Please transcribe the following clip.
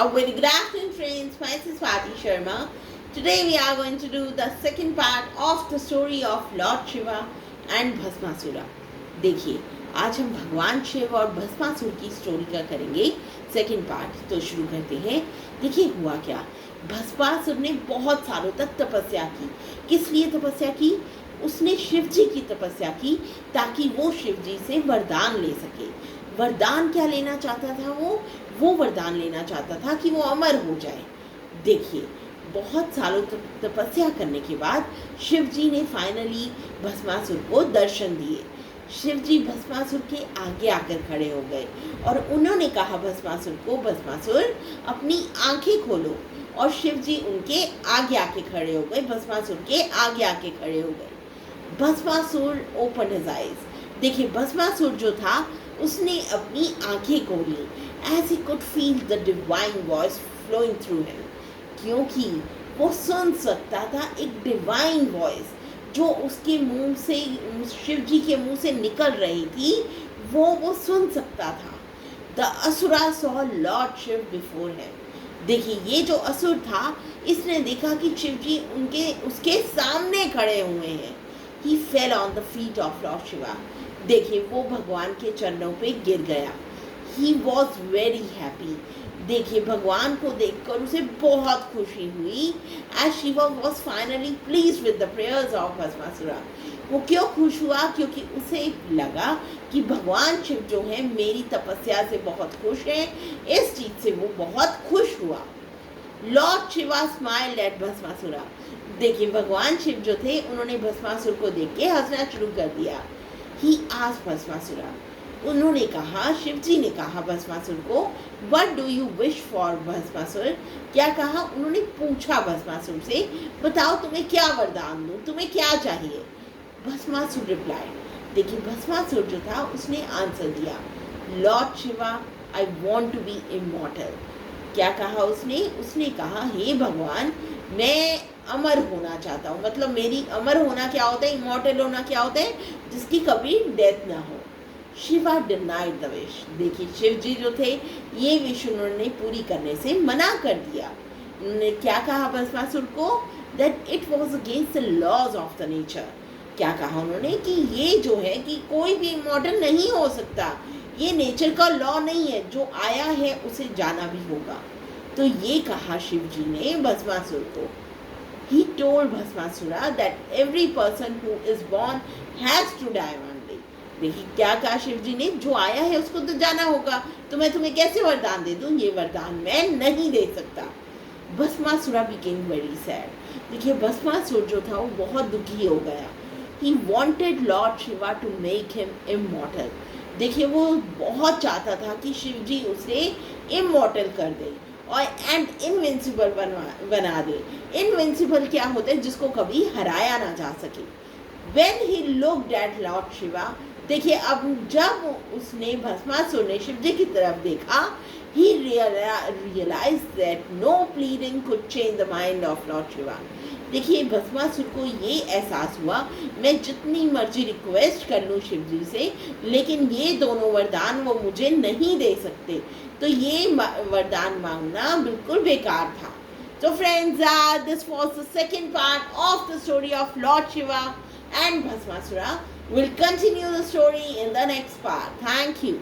A very good afternoon, friends. Myself Swati Sharma. Today we are going to do the second part of the story of Lord Shiva and Bhasmasura. देखिए, आज हम भगवान शिव और भस्मासुर की story का करेंगे second part. तो शुरू करते हैं। देखिए हुआ क्या, भस्मासुर ने बहुत सालों तक तपस्या की। किस लिए तपस्या की? उसने शिव जी की तपस्या की ताकि वो शिव जी से वरदान ले सके। वरदान क्या लेना चाहता था वो वरदान लेना चाहता था कि वो अमर हो जाए। देखिए, बहुत सालों तक तपस्या करने के बाद शिव जी ने फाइनली भस्मासुर को दर्शन दिए। शिव जी भस्मासुर के आगे आकर खड़े हो गए और उन्होंने कहा भस्मासुर को, भस्मासुर अपनी आंखें खोलो। और शिव जी उनके आगे आके खड़े हो गए, भस्मासुर के आगे आके खड़े हो गए। Bhasmasur open his eyes. देखिए, भस्मासुर जो था उसने अपनी आंखें खोली। As he could feel the divine voice flowing through him, क्योंकि वो सुन सकता था एक डिवाइन वॉइस जो उसके मुंह से, शिव जी के मुंह से निकल रही थी, वो सुन सकता था। The asura saw lord Shiva before him. देखिए, ये जो असुर था इसने देखा कि शिव जी उसके सामने खड़े हुए हैं। He fell on the feet of Lord Shiva. देखिए, वो भगवान के चरणों पे गिर गया। He was very happy. देखिए, भगवान को देखकर उसे बहुत खुशी हुई। As Shiva was finally pleased with the prayers of Bhasmasura. वो क्यों खुश हुआ? क्योंकि उसे लगा कि भगवान शिव जो है मेरी तपस्या से बहुत खुश हैं। इस चीज से वो बहुत खुश हुआ। Lord Shiva smiled at Bhasmasura. देखिए, भगवान शिव जो थे उन्होंने भस्मासुर को देख के हंसना शुरू कर दिया। He asked Bhasmasura. उन्होंने कहा, शिव जी ने कहा भस्मासुर को, what do you wish for Bhasmasur? क्या कहा? उन्होंने पूछा भस्मासुर से, बताओ तुम्हें क्या वरदान दूं, तुम्हें क्या चाहिए? भस्मासुर रिप्लाइड। देखिए, भस्मासुर जो था उसने आंसर दिया, lord Shiva, I want to be immortal. क्या कहा उसने कहा, हे भगवान, मैं अमर होना चाहता हूँ। मतलब मेरी अमर होना क्या होता है, इमॉर्टल होना क्या होता है, जिसकी कभी डेथ ना हो। Shiva denied the wish. देखिए, शिव जी जो थे ये विश उन्होंने पूरी करने से मना कर दिया। उन्होंने क्या कहा भस्मासुर को, that it was against the laws of the nature. क्या कहा उन्होंने कि ये जो है कि कोई भी इमॉर्टल नहीं हो सकता, ये नेचर का लॉ नहीं है, जो आया है उसे जाना भी होगा। तो ये कहा शिव जी ने भस्मासुर को। He told Bhasmasura that every person who is born has to die one day. देखिए, क्या कहा शिव जी ने, जो आया है उसको तो जाना होगा, तो मैं तुम्हें कैसे वरदान दे दूं? ये वरदान मैं नहीं दे सकता। भस्मासुरा became very sad. देखिए, भस्मासुर जो था वो बहुत दुखी हो गया। He wanted Lord Shiva to make him immortal. देखिए, वो बहुत चाहता था कि शिव जी उसे इमॉर्टल कर दे और एंड इनविंसिबल बना दे। इनविंसिबल क्या होता है? जिसको कभी हराया ना जा सके। When he looked at Lord Shiva, देखिए, अब जब उसने भस्मासुर ने शिव जी की तरफ देखा, he realized that no pleading could change the mind of Lord Shiva. देखिए, भस्मासुर को ये एहसास हुआ, मैं जितनी मर्जी रिक्वेस्ट कर लूँ शिव जी से, लेकिन ये दोनों वरदान वो मुझे नहीं दे सकते। तो ये वरदान मांगना बिल्कुल बेकार था। So friends, this was the second part of the story of Lord Shiva and Bhasmasura. We'll continue the story in the next part. Thank you.